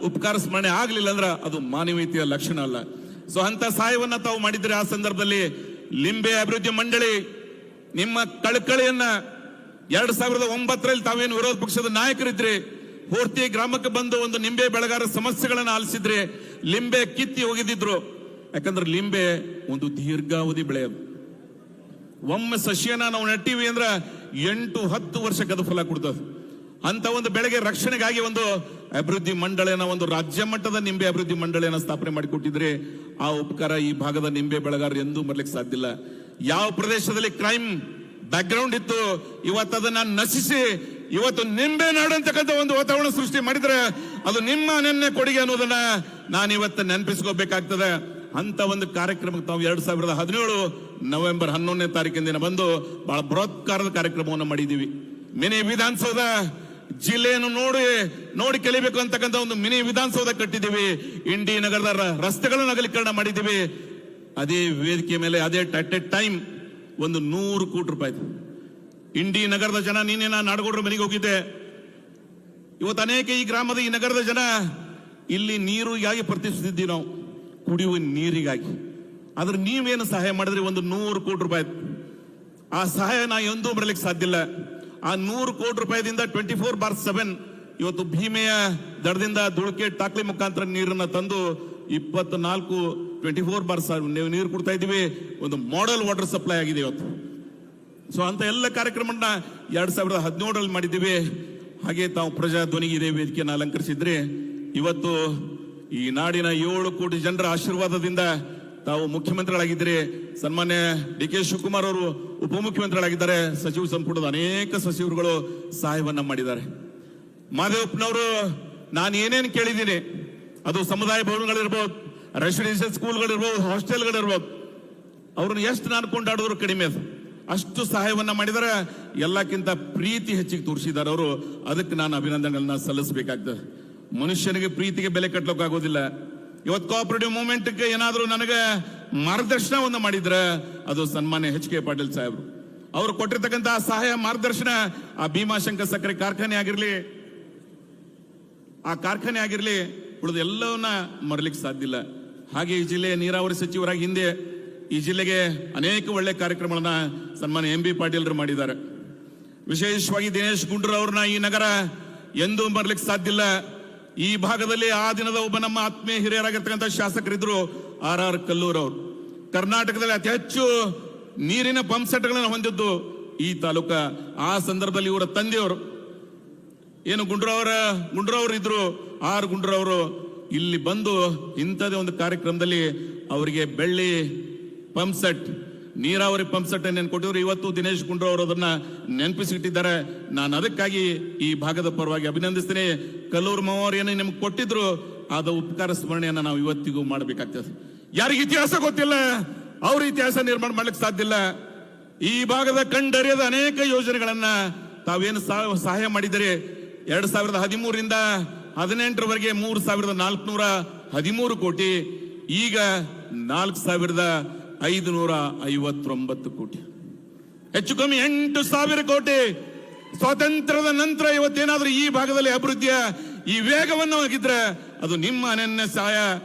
Speaker 1: ಉಪಕಾರ ಸ್ಮರಣೆ ಆಗ್ಲಿಲ್ಲ ಅಂದ್ರ ಅದು ಮಾನವೀಯತೆಯ ಲಕ್ಷಣ ಅಲ್ಲ. ಸೊ ಅಂತ ಸಹಾಯವನ್ನ ತಾವು ಮಾಡಿದ್ರೆ ಆ ಸಂದರ್ಭದಲ್ಲಿ ಲಿಂಬೆ ಅಭಿವೃದ್ಧಿ ಮಂಡಳಿ ನಿಮ್ಮ ಕಳಕಳಿಯನ್ನ 2009ರಲ್ಲಿ ತಾವೇನು ವಿರೋಧ ಪಕ್ಷದ ನಾಯಕರಿದ್ರಿ, ಪೂರ್ತಿ ಗ್ರಾಮಕ್ಕೆ ಬಂದು ಒಂದು ನಿಂಬೆ ಬೆಳೆಗಾರ ಸಮಸ್ಯೆಗಳನ್ನ ಆಲಿಸಿದ್ರೆ, ಲಿಂಬೆ ಕಿತ್ತಿ ಹೋಗಿದ್ರು. ಯಾಕಂದ್ರೆ ಲಿಂಬೆ ಒಂದು ದೀರ್ಘಾವಧಿ ಬೆಳೆ. ಅದು ಒಮ್ಮೆ ಸಸ್ಯನ ನಾವು ನೆಟ್ಟಿವಿ ಅಂದ್ರೆ 8-10 ವರ್ಷಕ್ಕೆ ಅದು ಫಲ ಕೊಡ್ತದೆ. ಅಂತ ಒಂದು ಬೆಳೆಗೆ ರಕ್ಷಣೆಗಾಗಿ ಒಂದು ಅಭಿವೃದ್ಧಿ ಮಂಡಳಿಯನ್ನ, ಒಂದು ರಾಜ್ಯ ಮಟ್ಟದ ನಿಂಬೆ ಅಭಿವೃದ್ಧಿ ಮಂಡಳಿಯನ್ನ ಸ್ಥಾಪನೆ ಮಾಡಿಕೊಟ್ಟಿದ್ರೆ ಆ ಉಪಕಾರ ಈ ಭಾಗದ ನಿಂಬೆ ಬೆಳೆಗಾರರು ಎಂದೂ ಮರಲಿಕ್ಕೆ ಸಾಧ್ಯ ಇಲ್ಲ. ಯಾವ ಪ್ರದೇಶದಲ್ಲಿ ಕ್ರೈಮ್ ಬ್ಯಾಕ್ ಗ್ರೌಂಡ್ ಇತ್ತು, ಇವತ್ತು ಅದನ್ನ ನಶಿಸಿ ಇವತ್ತು ನಿಂಬೆ ನಾಡು ಅಂತಕ್ಕಂಥ ಒಂದು ವಾತಾವರಣ ಸೃಷ್ಟಿ ಮಾಡಿದ್ರೆ ಅದು ನಿಮ್ಮ ನೆನ್ನೆ ಕೊಡುಗೆ ಅನ್ನೋದನ್ನ ನಾನು ಇವತ್ತು ನೆನಪಿಸ್ಕೋಬೇಕಾಗ್ತದೆ. ಅಂತ ಒಂದು ಕಾರ್ಯಕ್ರಮಕ್ಕೆ ತಾವು 2017 ನವೆಂಬರ್ 11ನೇ ತಾರೀಕಿನ ಬಂದು ಬಹಳ ಬೃಹತ್ಕಾರದ ಕಾರ್ಯಕ್ರಮವನ್ನು ಮಾಡಿದೀವಿ. ಮಿನಿ ವಿಧಾನಸೌಧ ಜಿಲ್ಲೆಯನ್ನು ನೋಡಿ ಕಲಿಬೇಕು ಅಂತಕ್ಕಂಥ ಒಂದು ಮಿನಿ ವಿಧಾನಸೌಧ ಕಟ್ಟಿದ್ದೀವಿ. ಇಂಡಿ ನಗರದ ರಸ್ತೆಗಳನ್ನು ಅಗಲೀಕರಣ ಮಾಡಿದ್ದೀವಿ. ಅದೇ ವೇದಿಕೆ ಮೇಲೆ ಅದೇ ಅಟ್ ಎ ಟೈಮ್ ಒಂದು 100 ಕೋಟಿ ರೂಪಾಯಿ. ಇಂಡಿ ನಗರದ ಜನ, ನೀನೇ ನಾನು ನಾಡಗೌಡರ ಮನೆಗೆ ಹೋಗಿದ್ದೆ. ಇವತ್ತು ಅನೇಕ ಈ ಗ್ರಾಮದ ಈ ನಗರದ ಜನ ಇಲ್ಲಿ ನೀರಿಗಾಗಿ ಪ್ರತಿಷ್ಠಿಸಿದ್ದೀವಿ, ನಾವು ಕುಡಿಯುವ ನೀರಿಗಾಗಿ. ಆದ್ರೆ ನೀವೇನು ಸಹಾಯ ಮಾಡಿದ್ರಿ? ಒಂದು 100 ಕೋಟಿ ರೂಪಾಯಿ. ಆ ಸಹಾಯ ನಾ ಎಂದೂ ಬರಲಿಕ್ಕೆ ಸಾಧ್ಯ ಇಲ್ಲ. ಆ 100 ಕೋಟಿ ರೂಪಾಯಿದಿಂದ 24/7 ಇವತ್ತು ಭೀಮೆಯ ದಡದಿಂದ ದುಳಕೆ ಟಾಕ್ಲಿ ಮುಖಾಂತರ ನೀರನ್ನ ತಂದು 24/7 ನೀರು ಕೊಡ್ತಾ ಇದ್ದೀವಿ. ಒಂದು ಮಾಡೆಲ್ ವಾಟರ್ ಸಪ್ಲೈ ಆಗಿದೆ ಇವತ್ತು. ಸೊ ಅಂತ ಎಲ್ಲ ಕಾರ್ಯಕ್ರಮನ 2017ರಲ್ಲಿ ಮಾಡಿದ್ದೀವಿ. ಹಾಗೆ ತಾವು ಪ್ರಜಾ ಧ್ವನಿಗೆ ಇದೇ ವೇದಿಕೆಯನ್ನು ಅಲಂಕರಿಸಿದ್ರೆ ಇವತ್ತು ಈ ನಾಡಿನ 7 ಕೋಟಿ ಜನರ ಆಶೀರ್ವಾದದಿಂದ ತಾವು ಮುಖ್ಯಮಂತ್ರಿಗಳಾಗಿದ್ದೀರಿ. ಸನ್ಮಾನ್ಯ DK ಶಿವಕುಮಾರ್ ಅವರು ಉಪಮುಖ್ಯಮಂತ್ರಿಗಳಾಗಿದ್ದಾರೆ. ಸಚಿವ ಸಂಪುಟದ ಅನೇಕ ಸಚಿವರುಗಳು ಸಹಾಯವನ್ನ ಮಾಡಿದ್ದಾರೆ. ಮಾದೇವಪ್ಪನವರು ನಾನು ಏನೇನು ಕೇಳಿದ್ದೀನಿ, ಅದು ಸಮುದಾಯ ಭವನಗಳಿರ್ಬೋದು, ರೆಸಿಡೆನ್ಷಿಯಲ್ ಸ್ಕೂಲ್ಗಳಿರ್ಬೋದು, ಹಾಸ್ಟೆಲ್ಗಳಿರ್ಬೋದು, ಅವ್ರನ್ನ ಎಷ್ಟು ನಾನು ಕೊಂಡಾಡಿದ್ರು ಕಡಿಮೆ. ಅದು ಅಷ್ಟು ಸಹಾಯವನ್ನ ಮಾಡಿದರೆ, ಎಲ್ಲಕ್ಕಿಂತ ಪ್ರೀತಿ ಹೆಚ್ಚಿಗೆ ತೋರಿಸಿದ್ದಾರೆ ಅವರು. ಅದಕ್ಕೆ ನಾನು ಅಭಿನಂದನೆಗಳನ್ನ ಸಲ್ಲಿಸಬೇಕಾಗ್ತದೆ. ಮನುಷ್ಯನಿಗೆ ಪ್ರೀತಿಗೆ ಬೆಲೆ ಕಟ್ಟಲಿಕ್ಕಾಗೋದಿಲ್ಲ. ಇವತ್ತು ಕೋಆಪರೇಟಿವ್ ಮೂವ್ಮೆಂಟ್ಗೆ ಏನಾದರೂ ನನಗೆ ಮಾರ್ಗದರ್ಶನವನ್ನು ಮಾಡಿದ್ರೆ ಅದು ಸನ್ಮಾನ್ಯ HK ಪಾಟೀಲ್ ಸಾಹೇಬರು. ಅವರು ಕೊಟ್ಟಿರ್ತಕ್ಕಂಥ ಸಹಾಯ ಮಾರ್ಗದರ್ಶನ, ಆ ಭೀಮಾಶಂಕರ್ ಸಕ್ಕರೆ ಕಾರ್ಖಾನೆ ಆಗಿರ್ಲಿ ಉಳಿದ ಎಲ್ಲವನ್ನ ಮರಲಿಕ್ಕೆ ಸಾಧ್ಯ ಇಲ್ಲ. ಹಾಗೆ ಈ ಜಿಲ್ಲೆಯ ನೀರಾವರಿ ಸಚಿವರಾಗಿ ಹಿಂದೆ ಈ ಜಿಲ್ಲೆಗೆ ಅನೇಕ ಒಳ್ಳೆ ಕಾರ್ಯಕ್ರಮಗಳನ್ನ ಸನ್ಮಾನ್ಯ MB ಪಾಟೀಲ್ರು ಮಾಡಿದ್ದಾರೆ. ವಿಶೇಷವಾಗಿ ದಿನೇಶ್ ಗುಂಡೂರಾವ್ ಅವ್ರನ್ನ ಈ ನಗರ ಎಂದೂ ಮರಲಿಕ್ಕೆ ಸಾಧ್ಯ ಇಲ್ಲ. ಈ ಭಾಗದಲ್ಲಿ ಆ ದಿನದ ಒಬ್ಬ ನಮ್ಮ ಆತ್ಮೀಯ ಹಿರಿಯರಾಗಿರ್ತಕ್ಕಂಥ ಶಾಸಕರಿದ್ರು RR ಕಲ್ಲೂರ್ ಅವರು. ಕರ್ನಾಟಕದಲ್ಲಿ ಅತಿ ಹೆಚ್ಚು ನೀರಿನ ಪಂಪ್ ಸೆಟ್ಗಳನ್ನು ಹೊಂದಿದ್ದು ಈ ತಾಲೂಕ. ಆ ಸಂದರ್ಭದಲ್ಲಿ ಇವರ ತಂದೆಯವರು ಏನು ಗುಂಡ್ರಾವ್ ಇದ್ರು, R ಗುಂಡ್ರಾವ್ ಇಲ್ಲಿ ಬಂದು ಇಂಥದೇ ಒಂದು ಕಾರ್ಯಕ್ರಮದಲ್ಲಿ ಅವರಿಗೆ ಬೆಳ್ಳಿ ಪಂಪ್ ಸೆಟ್ ನೀರಾವರಿ ಪಂಪ್ ಸೆಟ್ ಏನೇನು ಕೊಟ್ಟಿದ್ರು, ಇವತ್ತು ದಿನೇಶ್ ಗುಂಡ್ರು ಅವರು ಅದನ್ನ ನೆನಪಿಸಿಟ್ಟಿದ್ದಾರೆ. ನಾನು ಅದಕ್ಕಾಗಿ ಈ ಭಾಗದ ಪರವಾಗಿ ಅಭಿನಂದಿಸ್ತೇನೆ. ಕಲ್ಲೂರು ಮಾವರು ಏನು ನಿಮ್ಗೆ ಕೊಟ್ಟಿದ್ರು ಆದ ಉಪಕಾರ ಸ್ಮರಣೆಯನ್ನ ನಾವು ಇವತ್ತಿಗೂ ಮಾಡಬೇಕಾಗ್ತದೆ. ಯಾರಿಗೆ ಇತಿಹಾಸ ಗೊತ್ತಿಲ್ಲ ಅವ್ರ ಇತಿಹಾಸ ನಿರ್ಮಾಣ ಮಾಡ್ಲಿಕ್ಕೆ ಸಾಧ್ಯ ಇಲ್ಲ. ಈ ಭಾಗದ ಕಂಡರಿಯದ ಅನೇಕ ಯೋಜನೆಗಳನ್ನ ತಾವೇನು ಸಹಾಯ ಮಾಡಿದರೆ 2013ರಿಂದ 18ರವರೆಗೆ 3,413 ಕೋಟಿ, ಈಗ 4,559 ಕೋಟಿ, ಹೆಚ್ಚು ಕಮ್ಮಿ 8,000 ಕೋಟಿ. ಸ್ವಾತಂತ್ರ್ಯದ ನಂತರ ಇವತ್ತೇನಾದ್ರೂ ಈ ಭಾಗದಲ್ಲಿ ಅಭಿವೃದ್ಧಿಯ ಈ ವೇಗವನ್ನು ಹೋಗಿದ್ರೆ ಅದು ನಿಮ್ಮ ಅನನ್ಯ ಸಹಾಯ,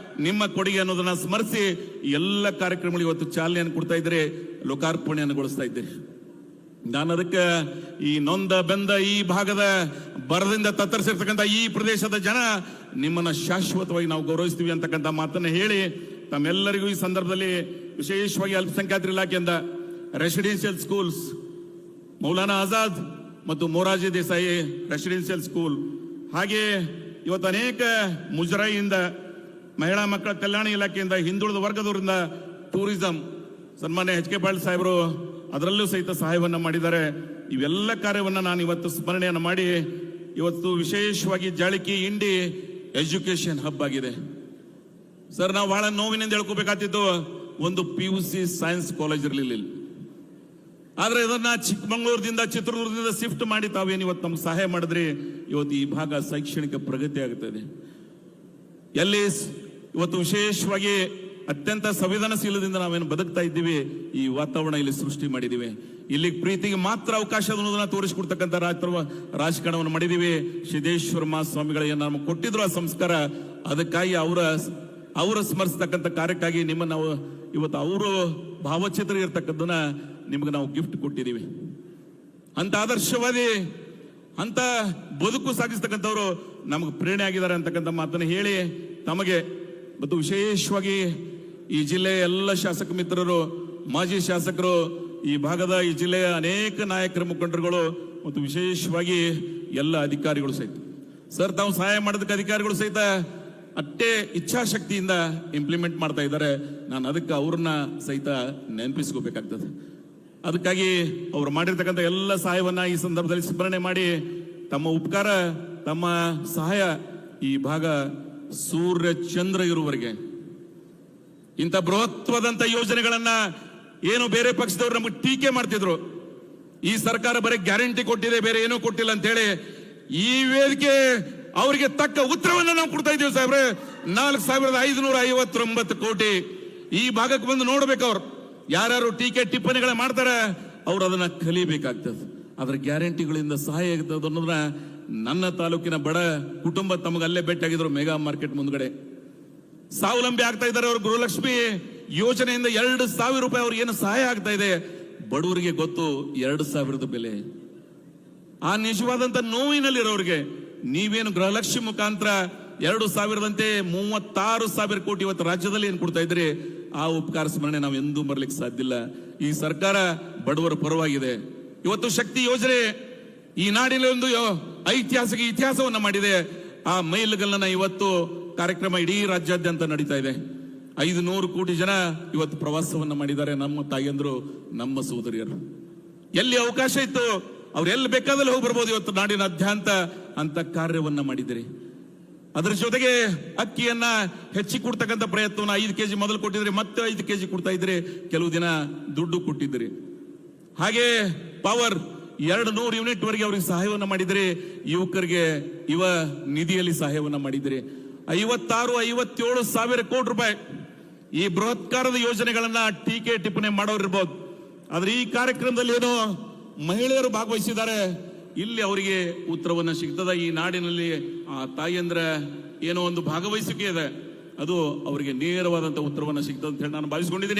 Speaker 1: ನಿಮ್ಮ ಕೊಡುಗೆ ಅನ್ನೋದನ್ನ ಸ್ಮರಿಸಿ ಎಲ್ಲ ಕಾರ್ಯಕ್ರಮಗಳು ಇವತ್ತು ಚಾಲನೆಯನ್ನು ಕೊಡ್ತಾ ಇದ್ದೀರಿ, ಲೋಕಾರ್ಪಣೆಯನ್ನುಗೊಳಿಸ್ತಾ ಇದ್ದೀರಿ. ನಾನು ಅದಕ್ಕೆ ಈ ನೊಂದ ಬೆಂದ ಈ ಭಾಗದ ಬರದಿಂದ ತತ್ತರಿಸಿರ್ತಕ್ಕಂಥ ಈ ಪ್ರದೇಶದ ಜನ ನಿಮ್ಮನ್ನ ಶಾಶ್ವತವಾಗಿ ನಾವು ಗೌರವಿಸ್ತೀವಿ ಅಂತಕ್ಕಂಥ ಮಾತನ್ನ ಹೇಳಿ ತಮ್ಮೆಲ್ಲರಿಗೂ ಈ ಸಂದರ್ಭದಲ್ಲಿ ವಿಶೇಷವಾಗಿ ಅಲ್ಪಸಂಖ್ಯಾತರ ಇಲಾಖೆಯಿಂದ ರೆಸಿಡೆನ್ಷಿಯಲ್ ಸ್ಕೂಲ್ಸ್, ಮೌಲಾನಾ ಆಜಾದ್ ಮತ್ತು ಮೊರಾರ್ಜಿ ದೇಸಾಯಿ ರೆಸಿಡೆನ್ಷಿಯಲ್ ಸ್ಕೂಲ್, ಹಾಗೆ ಇವತ್ತು ಅನೇಕ ಮುಜರಾಯಿಯಿಂದ, ಮಹಿಳಾ ಮಕ್ಕಳ ಕಲ್ಯಾಣ ಇಲಾಖೆಯಿಂದ, ಹಿಂದುಳಿದ ವರ್ಗದವರಿಂದ, ಟೂರಿಸಂ ಸನ್ಮಾನ್ಯ ಎಚ್ ಕೆ ಪಾಟೀಲ್ ಸಾಹೇಬರು ಅದರಲ್ಲೂ ಸಹಿತ ಸಹಾಯವನ್ನ ಮಾಡಿದ್ದಾರೆ. ಇವೆಲ್ಲ ಕಾರ್ಯವನ್ನ ನಾನು ಇವತ್ತು ಸ್ಮರಣೆಯನ್ನು ಮಾಡಿ ಇವತ್ತು ವಿಶೇಷವಾಗಿ ಜಾಳಕಿ ಇಂಡಿ ಎಜುಕೇಶನ್ ಹಬ್ ಆಗಿದೆ. ಸರ್, ನಾವು ಬಹಳ ನೋವಿನಿಂದ ಹೇಳ್ಕೋಬೇಕಾಗ್ತಿದ್ದು, ಒಂದು PUC ಸೈನ್ಸ್ ಕಾಲೇಜ್ ಇರಲಿಲ್ಲ. ಆದ್ರೆ ಇದನ್ನ ಚಿಕ್ಕಮಗಳೂರದಿಂದ, ಚಿತ್ರದುರ್ಗದಿಂದ ಶಿಫ್ಟ್ ಮಾಡಿ ತಾವೇನು ಇವತ್ತು ನಮ್ಗೆ ಸಹಾಯ ಮಾಡಿದ್ರಿ, ಇವತ್ತು ಈ ಭಾಗ ಶೈಕ್ಷಣಿಕ ಪ್ರಗತಿ ಆಗುತ್ತದೆ. ಎಲ್ಲಿ ಇವತ್ತು ವಿಶೇಷವಾಗಿ ಅತ್ಯಂತ ಸಂವೇದನಶೀಲದಿಂದ ನಾವೇನು ಬದುಕ್ತಾ ಇದ್ದೀವಿ, ಈ ವಾತಾವರಣ ಇಲ್ಲಿ ಸೃಷ್ಟಿ ಮಾಡಿದೀವಿ. ಇಲ್ಲಿ ಪ್ರೀತಿಗೆ ಮಾತ್ರ ಅವಕಾಶ ಅನ್ನೋದನ್ನ ತೋರಿಸಿಕೊಡ್ತಕ್ಕಂಥ ರಾಜಕಾರಣವನ್ನು ಮಾಡಿದೀವಿ. ಸಿದ್ದೇಶ್ವರ ಮಹಾಸ್ವಾಮಿಗಳು ಏನು ನಮಗೆ ಕೊಟ್ಟಿದ್ರು ಆ ಸಂಸ್ಕಾರ, ಅದಕ್ಕಾಗಿ ಅವರ ಸ್ಮರಿಸ್ತಕ್ಕಂಥ ಕಾರ್ಯಕ್ಕಾಗಿ ನಿಮ್ಮನ್ನು ನಾವು ಇವತ್ತು ಅವರು ಭಾವಚಿತ್ರ ಇರ್ತಕ್ಕಂಥದನ್ನ ನಿಮ್ಗೆ ನಾವು ಗಿಫ್ಟ್ ಕೊಟ್ಟಿದ್ದೀವಿ. ಅಂತ ಆದರ್ಶವಾದಿ, ಅಂತ ಬದುಕು ಸಾಗಿಸ್ತಕ್ಕಂಥವ್ರು ನಮಗೆ ಪ್ರೇರಣೆ ಆಗಿದ್ದಾರೆ ಅಂತಕ್ಕಂಥ ಮಾತನ್ನು ಹೇಳಿ ತಮಗೆ ಮತ್ತು ವಿಶೇಷವಾಗಿ ಈ ಜಿಲ್ಲೆಯ ಎಲ್ಲ ಶಾಸಕ ಮಿತ್ರರು, ಮಾಜಿ ಶಾಸಕರು, ಈ ಭಾಗದ ಈ ಜಿಲ್ಲೆಯ ಅನೇಕ ನಾಯಕರ ಮುಖಂಡರುಗಳು ಮತ್ತು ವಿಶೇಷವಾಗಿ ಎಲ್ಲ ಅಧಿಕಾರಿಗಳು ಸಹಿತ, ಸರ್ ತಾವು ಸಹಾಯ ಮಾಡೋದಕ್ಕೆ ಅಧಿಕಾರಿಗಳು ಸಹಿತ ಅಷ್ಟೇ ಇಚ್ಛಾಶಕ್ತಿಯಿಂದ ಇಂಪ್ಲಿಮೆಂಟ್ ಮಾಡ್ತಾ ಇದ್ದಾರೆ. ನಾನು ಅದಕ್ಕೆ ಅವ್ರನ್ನ ಸಹಿತ ನೆನಪಿಸ್ಕೋಬೇಕಾಗ್ತದೆ. ಅದಕ್ಕಾಗಿ ಅವ್ರು ಮಾಡಿರ್ತಕ್ಕಂಥ ಎಲ್ಲ ಸಹಾಯವನ್ನ ಈ ಸಂದರ್ಭದಲ್ಲಿ ಸ್ಮರಣೆ ಮಾಡಿ ತಮ್ಮ ಉಪಕಾರ, ತಮ್ಮ ಸಹಾಯ ಈ ಭಾಗ ಸೂರ್ಯ ಚಂದ್ರ ಇರುವವರೆಗೆ ಇಂಥ ಬೃಹತ್ವಾದಂತ ಯೋಜನೆಗಳನ್ನ ಏನು ಬೇರೆ ಪಕ್ಷದವರು ನಮಗೆ ಟೀಕೆ ಮಾಡ್ತಿದ್ರು, ಈ ಸರ್ಕಾರ ಬರೀ ಗ್ಯಾರಂಟಿ ಕೊಟ್ಟಿದೆ, ಬೇರೆ ಏನೂ ಕೊಟ್ಟಿಲ್ಲ ಅಂತ ಹೇಳಿ, ಈ ವೇದಿಕೆ ಅವರಿಗೆ ತಕ್ಕ ಉತ್ತರವನ್ನು ನಾವು ಕೊಡ್ತಾ ಇದ್ದೀವಿ ಸಾಹೇಬ್ರೆ. 4,559 ಕೋಟಿ ಈ ಭಾಗಕ್ಕೆ ಬಂದು ನೋಡ್ಬೇಕು. ಅವ್ರು ಯಾರು ಟೀಕೆ ಟಿಪ್ಪಣಿಗಳ ಮಾಡ್ತಾರೆ, ಅವ್ರು ಅದನ್ನ ಕಲಿಬೇಕಾಗ್ತದೆ. ಅದ್ರ ಗ್ಯಾರಂಟಿಗಳಿಂದ ಸಹಾಯ ಆಗ್ತದೆ ಅನ್ನೋದನ್ನ ನನ್ನ ತಾಲೂಕಿನ ಬಡ ಕುಟುಂಬ ತಮಗೆ ಅಲ್ಲೇ ಭೇಟಿಯಾಗಿದ್ರು. ಮೆಗಾ ಮಾರ್ಕೆಟ್ ಮುಂದ್ಗಡೆ ಸ್ವಾವಲಂಬಿ ಆಗ್ತಾ ಇದ್ದಾರೆ. ಅವ್ರ ಗೃಹಲಕ್ಷ್ಮಿ ಯೋಜನೆಯಿಂದ 2,000 ರೂಪಾಯಿ ಅವ್ರಿಗೆ ಏನು ಸಹಾಯ ಆಗ್ತಾ ಇದೆ, ಬಡವರಿಗೆ ಗೊತ್ತು 2,000ದ ಬೆಲೆ. ಆ ನಿಜವಾದಂತ ನೋವಿನಲ್ಲಿರೋರಿಗೆ ನೀವೇನು ಗೃಹಲಕ್ಷ್ಮಿ ಮುಖಾಂತರ 2,000ದಂತೆ 36,000 ಕೋಟಿ ಇವತ್ತು ರಾಜ್ಯದಲ್ಲಿ ಏನ್ ಕೊಡ್ತಾ ಇದ್ರಿ, ಆ ಉಪಕಾರ ಸ್ಮರಣೆ ನಾವು ಎಂದೂ ಬರ್ಲಿಕ್ಕೆ ಸಾಧ್ಯ ಇಲ್ಲ. ಈ ಸರ್ಕಾರ ಬಡವರ ಪರವಾಗಿದೆ. ಇವತ್ತು ಶಕ್ತಿ ಯೋಜನೆ ಈ ನಾಡಿನ ಒಂದು ಐತಿಹಾಸಿಕ ಇತಿಹಾಸವನ್ನ ಮಾಡಿದೆ. ಆ ಮೈಲುಗಲ್ಲನ್ನ ಇವತ್ತು ಕಾರ್ಯಕ್ರಮ ಇಡೀ ರಾಜ್ಯಾದ್ಯಂತ ನಡೀತಾ ಇದೆ. 500 ಕೋಟಿ ಜನ ಇವತ್ತು ಪ್ರವಾಸವನ್ನ ಮಾಡಿದ್ದಾರೆ. ನಮ್ಮ ತಾಯಿಯಂದ್ರು, ನಮ್ಮ ಸೋದರಿಯರು. ಎಲ್ಲಿ ಅವಕಾಶ ಇತ್ತು ಅವ್ರು ಎಲ್ಲಿ ಬೇಕಾದಲ್ಲಿ ಹೋಗಿ ಬರ್ಬೋದು. ಇವತ್ತು ನಾಡಿನಾದ್ಯಂತ ಅಂತ ಕಾರ್ಯವನ್ನ ಮಾಡಿದಿರಿ. ಅದರ ಜೊತೆಗೆ ಅಕ್ಕಿಯನ್ನ ಹೆಚ್ಚಿಗೆ ಕೊಡ್ತಕ್ಕಂಥ ಪ್ರಯತ್ನವನ್ನ 5 ಕೆಜಿ ಮೊದಲು ಕೊಟ್ಟಿದ್ರಿ, ಮತ್ತೆ 5 ಕೆಜಿ ಕೊಡ್ತಾ ಇದ್ರಿ, ಕೆಲವು ದಿನ ದುಡ್ಡು ಕೊಟ್ಟಿದ್ರಿ. ಹಾಗೆ ಪವರ್ 200 ಯೂನಿಟ್ ವರೆಗೆ ಅವ್ರಿಗೆ ಸಹಾಯವನ್ನ ಮಾಡಿದ್ರಿ. ಯುವಕರಿಗೆ ಯುವ ನಿಧಿಯಲ್ಲಿ ಸಹಾಯವನ್ನ ಮಾಡಿದ್ರಿ. 56-57 ಸಾವಿರ ಕೋಟಿ ರೂಪಾಯಿ ಈ ಬೃಹತ್ಕಾರದ ಯೋಜನೆಗಳನ್ನ ಟೀಕೆ ಟಿಪ್ಪಣಿ ಮಾಡೋರಿರ್ಬೋದು. ಆದ್ರೆ ಈ ಕಾರ್ಯಕ್ರಮದಲ್ಲಿ ಏನೋ ಮಹಿಳೆಯರು ಭಾಗವಹಿಸಿದ್ದಾರೆ. ಇಲ್ಲಿ ಅವರಿಗೆ ಉತ್ತರವನ್ನ ಸಿಗ್ತದ. ಈ ನಾಡಿನಲ್ಲಿ ಆ ತಾಯಿಯಂದ್ರ ಏನೋ ಒಂದು ಭಾಗವಹಿಸಿಕೆ ಇದೆ, ಅದು ಅವರಿಗೆ ನೇರವಾದಂತ ಉತ್ತರವನ್ನ ಸಿಗ್ತದೆ ಅಂತ ಹೇಳಿ ನಾನು ಭಾವಿಸಿಕೊಂಡಿದ್ದೀನಿ.